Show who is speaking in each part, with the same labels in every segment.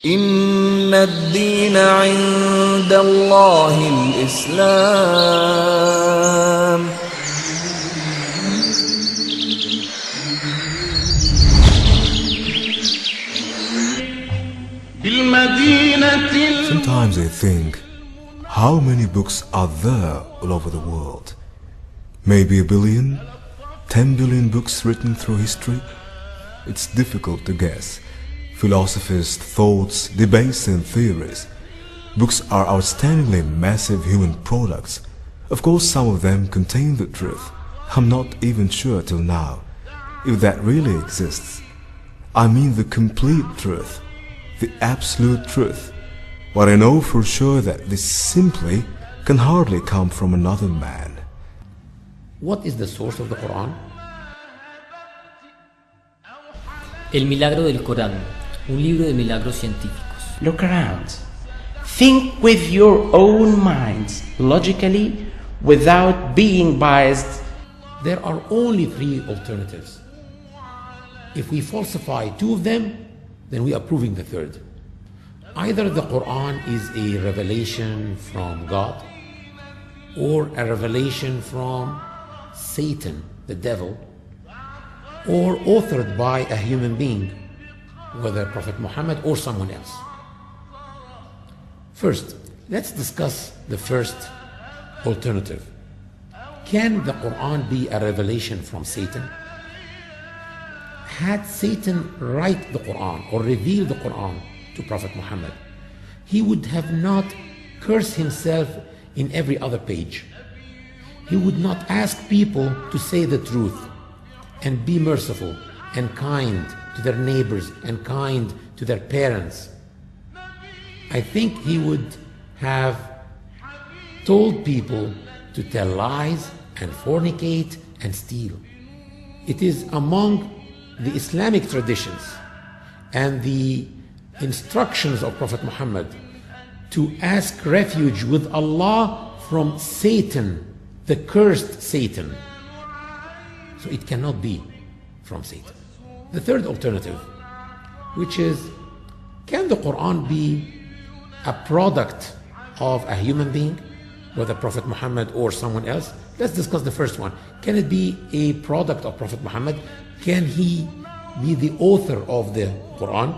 Speaker 1: إن الدين عند الله الإسلام.
Speaker 2: Sometimes I think, how many books are there all over the world? Maybe 1 billion? 10 billion books written through history? It's difficult to guess. Philosophies, thoughts, debates and theories. Books are outstandingly massive human products. Of course, some of them contain the truth. I'm not even sure till now if that really exists. I mean the complete truth, the absolute truth. But I know for sure that this simply can hardly come from another man.
Speaker 3: What is the source of the Quran?
Speaker 4: El milagro del Corán, un libro de milagros científicos.
Speaker 5: Look around. Think with your own minds, logically, without being biased.
Speaker 3: There are only three alternatives. If we falsify two of them, then we are proving the third. Either the Quran is a revelation from God, or a revelation from Satan, the devil, or authored by a human being, whether Prophet Muhammad or someone else. First, let's discuss the first alternative. Can the Quran be a revelation from Satan? Had Satan write the Quran or reveal the Quran to Prophet Muhammad, he would have not cursed himself in every other page. He would not ask people to say the truth and be merciful and kind to their neighbors and kind to their parents. I think he would have told people to tell lies and fornicate and steal. It is among the Islamic traditions and the instructions of Prophet Muhammad to ask refuge with Allah from Satan, the cursed Satan. So it cannot be from Satan. The third alternative, which is, can the Quran be a product of a human being, whether Prophet Muhammad or someone else? Let's discuss the first one. Can it be a product of Prophet Muhammad? Can he be the author of the Quran?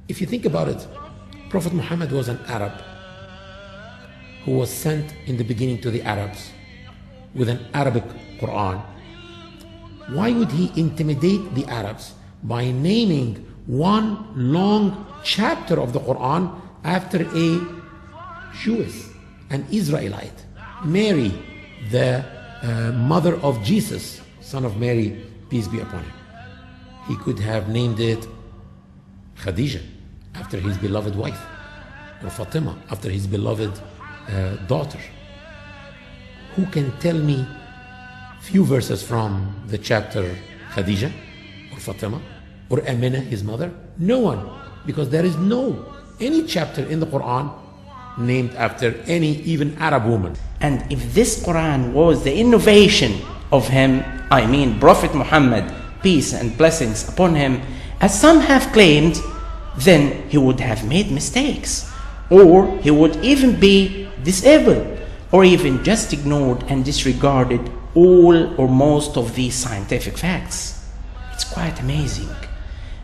Speaker 3: If you think about it, Prophet Muhammad was an Arab who was sent in the beginning to the Arabs with an Arabic Quran. Why would he intimidate the Arabs by naming one long chapter of the Quran after a Jewess, an Israelite, Mary, the mother of Jesus, son of Mary, peace be upon him? He could have named it Khadijah, after his beloved wife, or Fatima, after his beloved daughter. Who can tell me few verses from the chapter Khadijah or Fatima or Amina, his mother? No one, because there is any chapter in the Quran named after any even Arab woman.
Speaker 5: And if this Quran was the innovation of him, I mean Prophet Muhammad, peace and blessings upon him, as some have claimed, then he would have made mistakes, or he would even be disabled, or even just ignored and disregarded all or most of these scientific facts. It's quite amazing.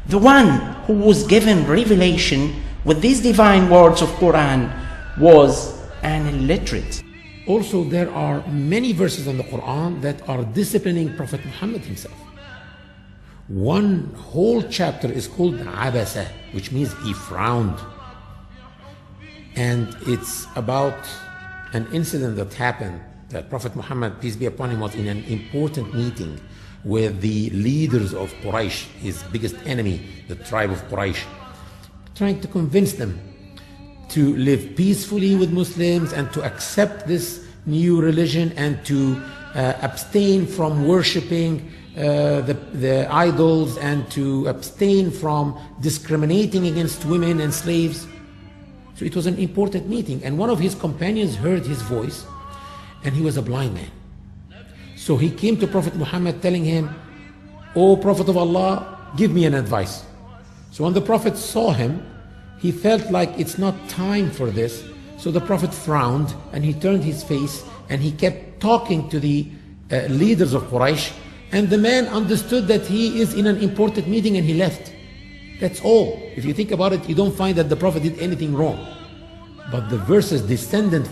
Speaker 5: The one who was given revelation with these divine words of Quran was an illiterate.
Speaker 3: Also, there are many verses in the Quran that are disciplining Prophet Muhammad himself. One whole chapter is called Abasa, which means he frowned. And it's about an incident that happened, that Prophet Muhammad, peace be upon him, was in an important meeting with the leaders of Quraysh, his biggest enemy, the tribe of Quraysh, trying to convince them to live peacefully with Muslims and to accept this new religion and to abstain from worshipping the idols and to abstain from discriminating against women and slaves. So it was an important meeting, and one of his companions heard his voice, and he was a blind man. So he came to Prophet Muhammad telling him, "O Prophet of Allah, give me an advice." So when the Prophet saw him, he felt like it's not time for this. So the Prophet frowned and he turned his face and he kept talking to the leaders of Quraysh. And the man understood that he is in an important meeting and he left. That's all. If you think about it, you don't find that the Prophet did anything wrong. But the verses descended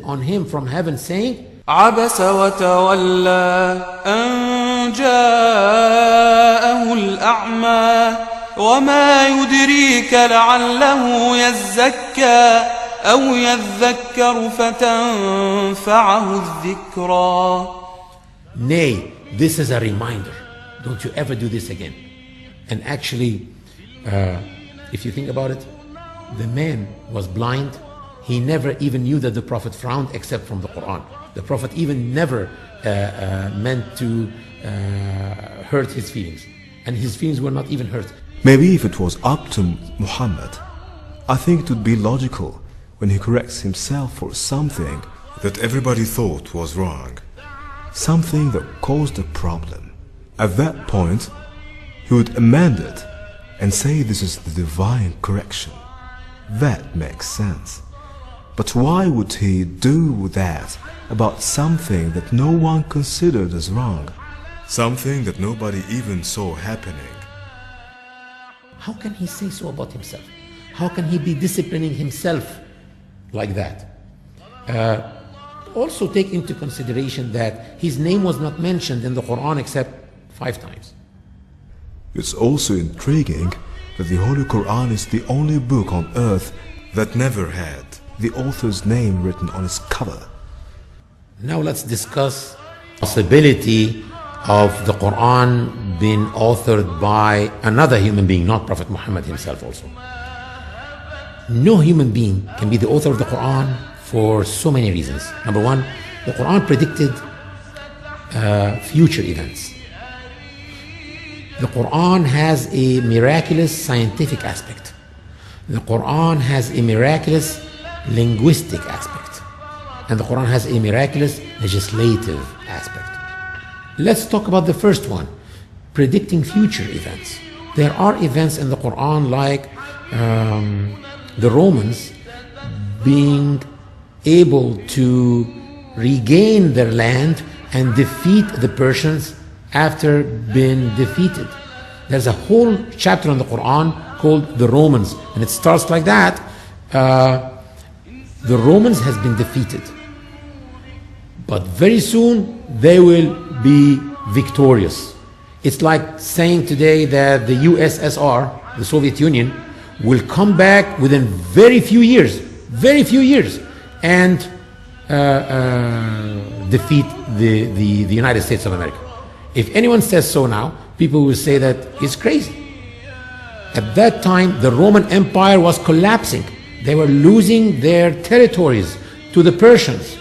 Speaker 3: on him from heaven saying,
Speaker 6: عبس وتولى أن جاءه الأعمى وما يدريك لعله يزكى أو يذكر فتنفعه الذكرى.
Speaker 3: Nay, this is a reminder. Don't you ever do this again. And actually, if you think about it, the man was blind. He never even knew that the Prophet frowned except from the Quran. The Prophet even never meant to hurt his feelings. And his feelings were not even hurt.
Speaker 2: Maybe if it was up to Muhammad, I think it would be logical when he corrects himself for something that everybody thought was wrong, something that caused a problem. At that point, he would amend it and say this is the divine correction. That makes sense. But why would he do that about something that no one considered as wrong? Something that nobody even saw happening.
Speaker 3: How can he say so about himself? How can he be disciplining himself like that? Also take into consideration that his name was not mentioned in the Quran except 5 times.
Speaker 2: It's also intriguing that the Holy Quran is the only book on earth that never had the author's name written on its cover.
Speaker 3: Now let's discuss the possibility of the Quran being authored by another human being, not Prophet Muhammad himself also. No human being can be the author of the Quran for so many reasons. Number one, the Quran predicted future events. The Quran has a miraculous scientific aspect. The Quran has a miraculous linguistic aspect. And the Quran has a miraculous legislative aspect. Let's talk about the first one, predicting future events. There are events in the Quran like the Romans being able to regain their land and defeat the Persians after being defeated. There's a whole chapter in the Quran called the Romans, and it starts like that. The Romans has been defeated, but very soon they will be victorious. It's like saying today that the USSR, the Soviet Union, will come back within very few years, and defeat the United States of America. If anyone says so now, people will say that it's crazy. At that time, the Roman Empire was collapsing. They were losing their territories to the Persians.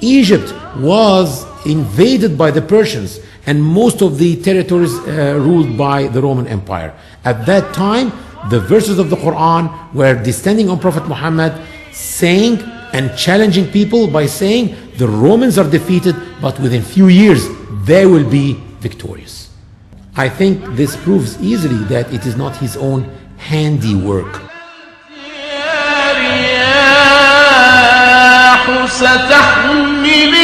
Speaker 3: Egypt was invaded by the Persians, and most of the territories ruled by the Roman Empire. At that time, the verses of the Quran were descending on Prophet Muhammad, saying and challenging people by saying the Romans are defeated, but within few years they will be victorious. I think this proves easily that it is not his own handiwork.
Speaker 6: ستحمل